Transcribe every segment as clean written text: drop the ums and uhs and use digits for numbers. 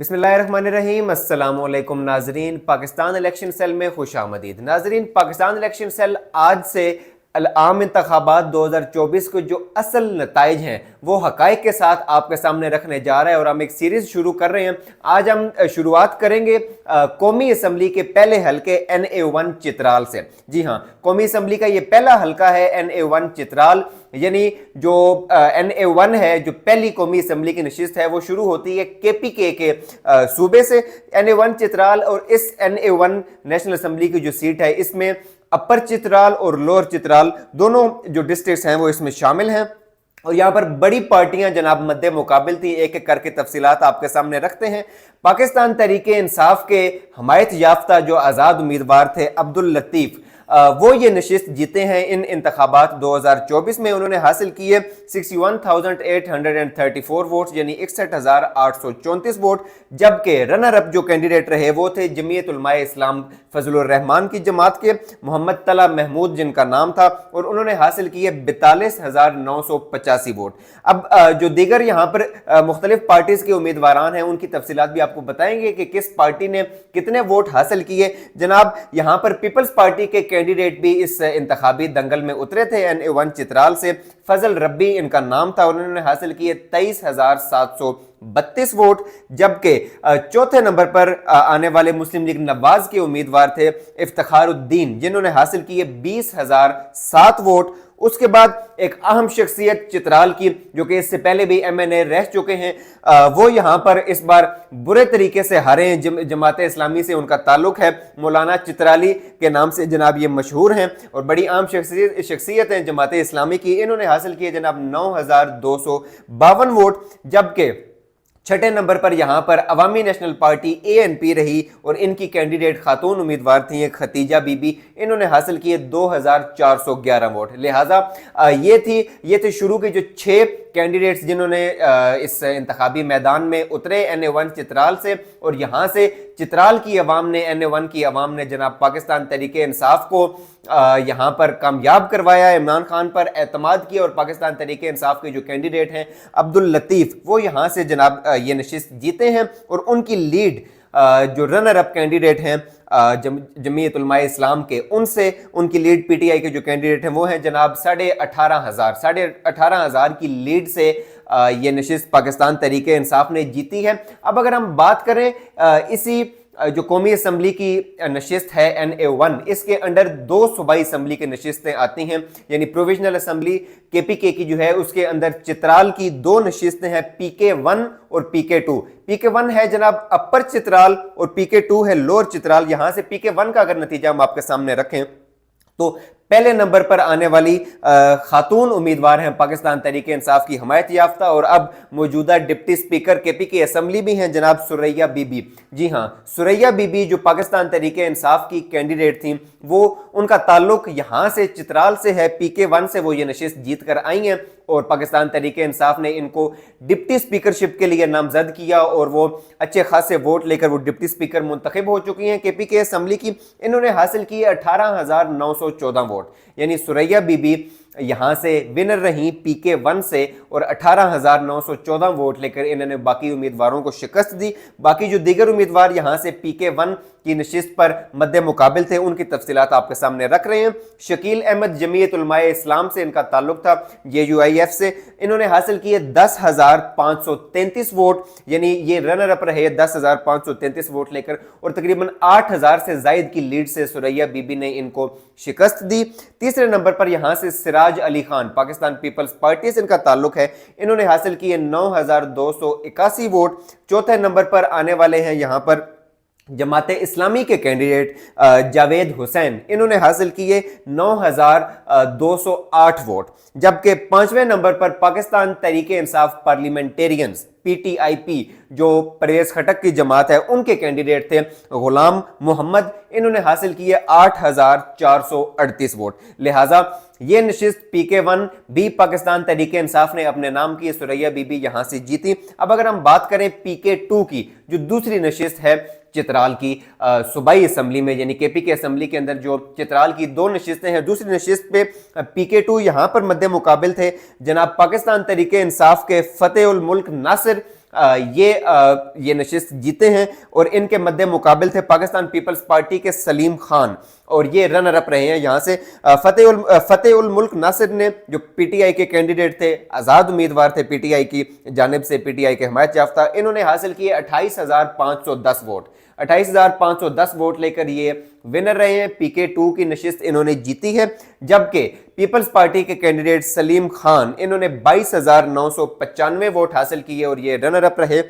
बिस्मिल्लाहिर्रहमानिर्रहीम। अस्सलामुअलैकुम नाजरीन, पाकिस्तान इलेक्शन सेल में खुशामदीद। नाजरीन, पाकिस्तान इलेक्शन सेल आज से आम इंतखाबात 2024 के जो असल नताइज हैं वो हकाइक के साथ आपके सामने रखने जा रहा है और हम एक सीरीज शुरू कर रहे हैं। आज हम शुरुआत करेंगे कौमी असम्बली के पहले हलके NA1 चित्राल से। जी हाँ, कौमी असम्बली का ये पहला हलका है NA1 चित्राल, यानी जो NA1 है, जो पहली कौमी असम्बली की नशिस्त है वो शुरू होती है KPK के सूबे से। NA1 चित्राल और इस NA1 नेशनल असम्बली की जो सीट है इसमें अपर चित्राल और लोअर चित्राल दोनों जो डिस्ट्रिक्ट्स हैं वो इसमें शामिल हैं और यहाँ पर बड़ी पार्टियां जनाब मद्दे मुकाबिल थी। एक एक करके तफसीलात आपके सामने रखते हैं। पाकिस्तान तहरीके इंसाफ के हमायत याफ्ता जो आज़ाद उम्मीदवार थे अब्दुल लतीफ, वो ये नशिस्त जीते हैं इन इंतखाबात 2024 में। उन्होंने हासिल किए 61,834 वोट, यानी 61,834 वोट, जबकि रनर अप जो कैंडिडेट रहे वो थे जमीयत उलमाए इस्लाम फजलुर रहमान की जमात के मोहम्मद तला महमूद जिनका नाम था, और उन्होंने हासिल किए 42,985 वोट। अब जो दीगर यहाँ पर मुख्तलिफ पार्टीज के उम्मीदवारान हैं उनकी तफसीलात भी आपको बताएंगे कि किस पार्टी ने कितने वोट हासिल किए। जनाब, यहाँ पर पीपल्स पार्टी के कैंडिडेट भी इस इंतखाबी दंगल में उतरे थे। NA1 चित्राल से फजल रब्बी इनका नाम था, उन्होंने हासिल किए 23,732 वोट, जबकि चौथे नंबर पर आने वाले मुस्लिम लीग नवाज के उम्मीदवार थे इफ्तिखारुद्दीन, जिन्होंने हासिल किए 20,007 वोट। उसके बाद एक अहम शख्सियत चित्राल की, जो कि इससे पहले भी MNA रह चुके हैं, वो यहाँ पर इस बार बुरे तरीके से हारे हैं। जमात इस्लामी से उनका ताल्लुक है, मौलाना चित्राली के नाम से जनाब ये मशहूर हैं और बड़ी आम शख्सियत हैं जमात इस्लामी की। इन्होंने हासिल किए जनाब 9,252 वोट, जबकि छठे नंबर पर यहां पर अवामी नेशनल पार्टी ANP रही और इनकी कैंडिडेट खातून उम्मीदवार थी एक खतीजा बीबी, इन्होंने हासिल किए 2,411 वोट। लिहाजा ये थे शुरू के जो 6 कैंडिडेट्स जिन्होंने इस इंतखाबी मैदान में उतरे NA1 चित्राल से, और यहां से चित्राल की अवाम ने, NA1 की अवाम ने जनाब पाकिस्तान तहरीके इंसाफ को यहां पर कामयाब करवाया, इमरान खान पर एतमाद किया, और पाकिस्तान तहरीके इंसाफ के जो कैंडिडेट हैं अब्दुल लतीफ, वो यहां से जनाब ये नशिस्त जीते हैं। और उनकी लीड जो रनर अप कैंडिडेट हैं जमीयत उलमाए इस्लाम के, उनसे उनकी लीड PTI के जो कैंडिडेट हैं वो हैं जनाब 18,500 की लीड से ये नशिस्त पाकिस्तान तहरीके इंसाफ ने जीती है। अब अगर हम बात करें इसी जो कौमी असम्बली की नशिस्त है NA1, इसके अंडर 2 सूबाई असम्बली की नशिस्तें आती हैं, यानी प्रोविजनल असम्बली KPK की जो है उसके अंदर चित्राल की 2 नशिस्तें हैं, PK1 और PK2। PK1 है जनाब अपर चित्राल और PK2 है लोअर चित्राल। यहां से PK1 का अगर नतीजा हम आपके सामने रखें तो पहले नंबर पर आने वाली खातून उम्मीदवार हैं पाकिस्तान तहरीके इंसाफ की हमायत याफ्ता और अब मौजूदा डिप्टी स्पीकर KPK असम्बली भी हैं जनाब सुरैया बीबी। जी हाँ, सुरैया बीबी जो पाकिस्तान तहरीके इंसाफ की कैंडिडेट थी, वो उनका ताल्लुक यहाँ से चित्राल से है, PK1 से वो ये नशिस्त जीत कर आई हैं और पाकिस्तान तहरीके इंसाफ ने इनको डिप्टी स्पीकरशिप के लिए नामजद किया और वो अच्छे खासे वोट लेकर वो डिप्टी स्पीकर मुंतखब हो चुकी हैं KPK असम्बली की। इन्होंने हासिल किए 18,914 वोट, यानी सुरैया बीबी यहां से विनर रही PK1 से और 18,914 वोट लेकर इन्होंने बाकी उम्मीदवारों को शिकस्त दी। बाकी जो दीगर उम्मीदवार यहां से PK1 की नशिस्त पर मद्दे मुकाबिल थे, उनकी तफसीलात आपके सामने रख रहे हैं। शकील अहमद जमीयत उलमाए इस्लाम से इनका ताल्लुक था, JUIF से, इन्होंने हासिल किए 10,533 वोट, यानी ये रनर अप रहे 10,533 वोट लेकर और तकरीबन 8,000 से जायद की लीड से सुरैया बीबी ने इनको शिकस्त दी। तीसरे नंबर पर यहां से सिराज अली खान, पाकिस्तान पीपल्स पार्टी से इनका ताल्लुक है, इन्होंने हासिल किए 9,281 वोट। चौथे नंबर पर आने वाले हैं यहां पर जमात इस्लामी के कैंडिडेट जावेद हुसैन, इन्होंने हासिल किए 9,208 वोट, जबकि 5वें नंबर पर पाकिस्तान तहरीके इंसाफ पार्लियामेंटेरियंस PTIP जो परवेज खटक की जमात है, उनके कैंडिडेट थे गुलाम मोहम्मद, इन्होंने हासिल किए 8,438 वोट। लिहाजा ये नशिस्त PK1 भी पाकिस्तान तहरीके इंसाफ ने अपने नाम की, सुरैया बीबी यहां से जीती। अब अगर हम बात करें PK2 की, जो दूसरी नशिस्त है चित्राल की सूबाई असम्बली में, यानी KPK असम्बली के अंदर जो चित्राल की 2 नशिस्तें हैं, दूसरी नशिस्त पे PK2 यहां पर मद्दे मुकाबिल थे जनाब पाकिस्तान तहरीके इंसाफ के फतेह उल मुल्क नासिर ये नशिस्त जीते हैं और इनके मध्य मुकाबिल थे पाकिस्तान पीपल्स पार्टी के सलीम खान और ये रनर अप रहे हैं। यहां से फतेह उल मुल्क नासिर ने, जो पीटीआई के कैंडिडेट थे, आजाद उम्मीदवार थे पीटीआई की जानिब से, पीटीआई के हिमायत याफ्ता, इन्होंने हासिल किए 28,510 वोट। 28,510 वोट लेकर ये विनर रहे हैं। PK2 की नशिस्त इन्होंने जीती है, जबकि पीपल्स पार्टी के कैंडिडेट सलीम खान, इन्होंने 22,995 वोट हासिल किए और ये रनर अप रहे।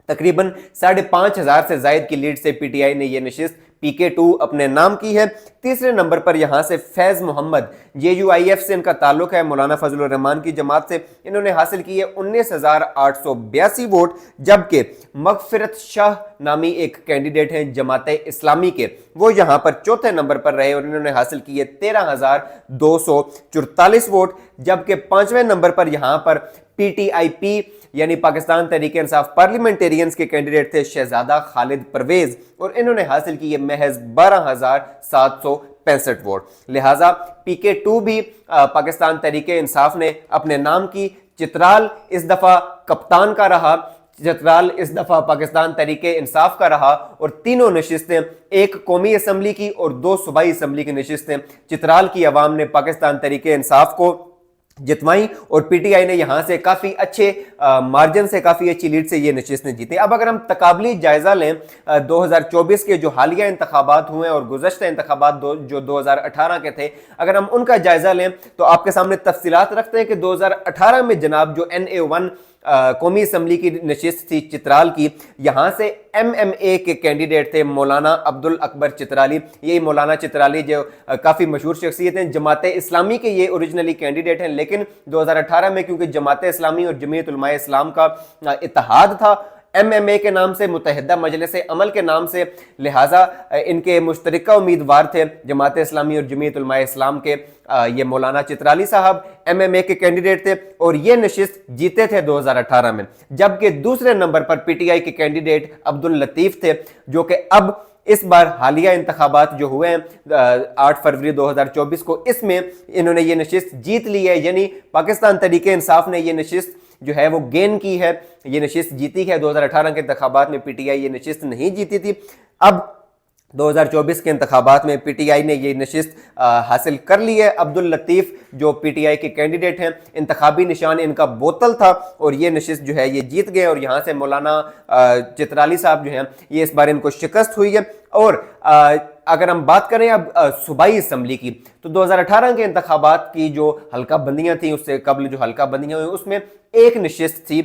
तकरीबन 5,500 से जायद की लीड से पीटीआई ने यह नशिस्त PK2 अपने नाम की है। तीसरे नंबर पर यहां से फैज मोहम्मद, JUIF से इनका ताल्लुक है, मौलाना फजल रहमान की जमात से, इन्होंने हासिल किए 19,882 वोट, जबकि मगफिरत शाह नामी एक कैंडिडेट हैं जमात इस्लामी के, वो यहां पर चौथे नंबर पर रहे और इन्होंने हासिल किए 13,244 वोट, जबकि पांचवें नंबर पर यहां पर PTIP यानी पाकिस्तान तहरीक इंसाफ पार्लियामेंटेरियंस के कैंडिडेट थे शहजादा खालिद परवेज और इन्होंने हासिल किए महज 12,765 वोट। लिहाजा PK2 भी पाकिस्तान तहरीक इंसाफ ने अपने नाम की। चित्राल इस दफा कप्तान का रहा, चित्राल इस दफा पाकिस्तान तहरीक इंसाफ का रहा और तीनों नशिस्तें, एक कौमी असम्बली की और 2 सूबाई असम्बली की नशिस्तें, चित्राल की अवाम ने पाकिस्तान तहरीक इंसाफ को जितवाई और पीटीआई ने यहां से काफी अच्छे मार्जिन से, काफी अच्छी लीड से ये नशिस्तें जीती। अब अगर हम तकाबली जायजा लें 2024 के जो हालिया इंतखाबात हुए और गुज़श्ता इंतखाबात जो 2018 के थे, अगर हम उनका जायजा लें तो आपके सामने तफसीलात रखते हैं कि 2018 में जनाब जो NA1 कौमी असम्बली की नशिस्त थी चित्राल की, यहां से MMA के कैंडिडेट थे मौलाना अब्दुल अकबर चित्राली। यही मौलाना चित्राली जो काफ़ी मशहूर शख्सियत हैं, जमात इस्लामी के ये ओरिजिनली कैंडिडेट हैं, लेकिन 2018 में क्योंकि जमात इस्लामी और जमीयत उलमा इस्लाम का इत्तेहाद था MMA के नाम से, मुत्तहिदा मजलिस अमल के नाम से, लिहाजा इनके मुश्तरका उम्मीदवार थे जमात इस्लामी और जमीयत उलमा इस्लाम के ये मौलाना चित्राली साहब MMA के कैंडिडेट थे और ये नशिस्त जीते थे 2018 में। जबकि दूसरे नंबर पर PTI के कैंडिडेट अब्दुल लतीफ थे, जो कि अब इस बार हालिया इंतखाबात जो हुए हैं 8 फरवरी 2024 को, इसमें इन्होंने ये नशिस्त जीत ली है। यानी पाकिस्तान तहरीक इंसाफ ने ये नशिस्त जो है वो गेन की है, ये नशिस्त जीती है। 2018 के इंतखाबात में PTI ये नशिस्त नहीं जीती थी। अब 2024 के इंतखाबात में PTI ने ये नशिस्त हासिल कर ली है। अब्दुल लतीफ जो PTI के कैंडिडेट हैं, इंतखाबी निशान इनका बोतल था और ये नशिस्त जो है ये जीत गए और यहाँ से मौलाना चित्राली साहब जो हैं ये इस बार इनको शिकस्त हुई है। और अगर हम बात करें अब सूबाई असम्बली की, तो 2018 के इंतखाबात की जो हल्का बंदियाँ थी, उससे कबल जो हल्का बंदियाँ हुई, उसमें एक नशिस्त थी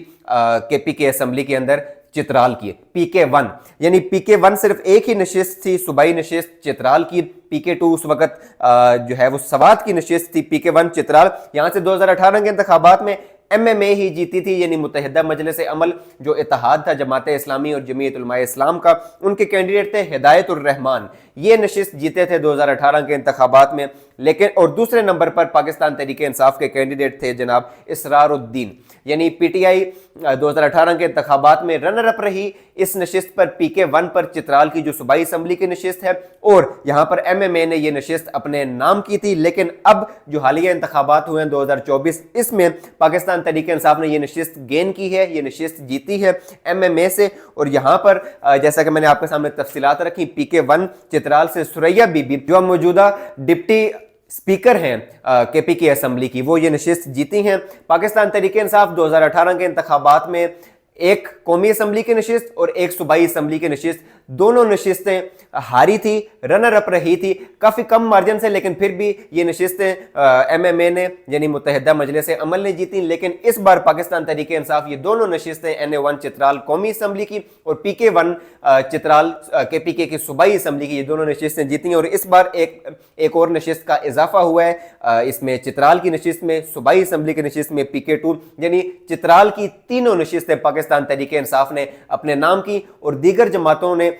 KPK असम्बली के अंदर चित्राल की, PK1। यानी PK1 सिर्फ एक ही नशिस्त थी, सूबाई नशिस्त चित्राल की। PK2 उस वक्त जो है वो सवात की नशिस्त थी। PK1 चित्राल। यहाँ से 2018 के इंतखाबात में MMA ही जीती थी, यानी मुत्तहिदा मजलिस अमल जो इत्तेहाद था जमात इस्लामी और जमीयत उलमा इस्लाम का, उनके कैंडिडेट थे हिदायतुर रहमान। ये नशिस्त जीते थे 2018 के इंतखाबात में। लेकिन और दूसरे नंबर पर पाकिस्तान तहरीक इंसाफ के कैंडिडेट थे जनाब इसरारुद्दीन। यानी PTI 2018 के इंतखाबात में रनर अप रही। इस नशिस्त पर PK1 पर चित्राल की जो सूबाई असम्बली की नशिस्त है और यहाँ पर MMA ने ये नशिस्त अपने नाम की थी। लेकिन अब जो हालिया इंतखाबात हुए हैं 2024, इसमें पाकिस्तान तहरीक इंसाफ ने ये नशिस्त गेन की है, ये नशिस्त जीती है MMA से। और यहाँ पर जैसा कि मैंने आपके सामने तफसीलात रखी, PK1 चित्राल से सुरैया बीबी जो मौजूदा डिप्टी स्पीकर हैं KPK असम्बली की, वो ये नशिस्त जीती हैं। पाकिस्तान तहरीक इंसाफ 2018 के इंतखाबात में एक कौमी असम्बली की नशिस्त और एक सूबाई असम्बली की नशिस्त, दोनों नशिस्तें हारी थी, रनर अप रही थी काफ़ी कम मार्जिन से, लेकिन फिर भी ये नशिस्तें MMA ने यानी मुत्तहिदा मजलिस अमल ने जीती। लेकिन इस बार पाकिस्तान तहरीक इंसाफ ये दोनों नशिस्तें NA1 चित्राल कौमी असम्बली की और PK1 चित्राल KPK की सूबाई असम्बली की, ये दोनों नशिस्तें जीती। और इस बार एक और नशिस्त का इजाफा हुआ है, इसमें चित्राल की नशिस्त में, सूबाई असम्बली की नशिस्त में PK2, यानी चित्राल की तीनों नशिस्तें पाकिस्तान तहरीक इंसाफ ने अपने नाम की। और दीगर जमातों ने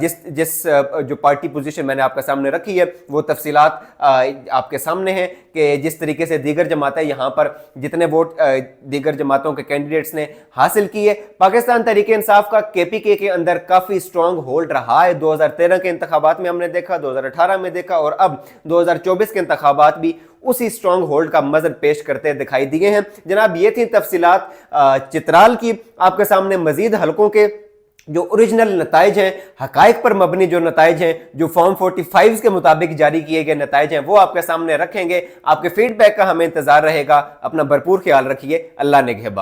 जिस जो पार्टी पोजीशन मैंने आपके सामने रखी है, वो तफसीलात आपके सामने हैं कि जिस तरीके से दीगर जमातें यहाँ पर जितने वोट दीगर जमातों के कैंडिडेट्स ने हासिल किए। पाकिस्तान तहरीक इंसाफ का KPK के अंदर काफ़ी स्ट्रॉन्ग होल्ड रहा है। 2013 के इंतखाबात में हमने देखा, 2018 में देखा और अब 2024 के इंतखाबात भी उसी स्ट्रॉन्ग होल्ड का मजर पेश करते दिखाई दिए हैं। जनाब ये थी तफसीलात चित्राल की। आपके सामने मजीद हलकों के जो ओरिजिनल नताइज हैं, हकाइक पर मबनी जो नताइज हैं, जो फॉर्म 45 के मुताबिक जारी किए गए नताइज हैं, वो आपके सामने रखेंगे। आपके फीडबैक का हमें इंतजार रहेगा। अपना भरपूर ख्याल रखिए। अल्लाह निगहबान।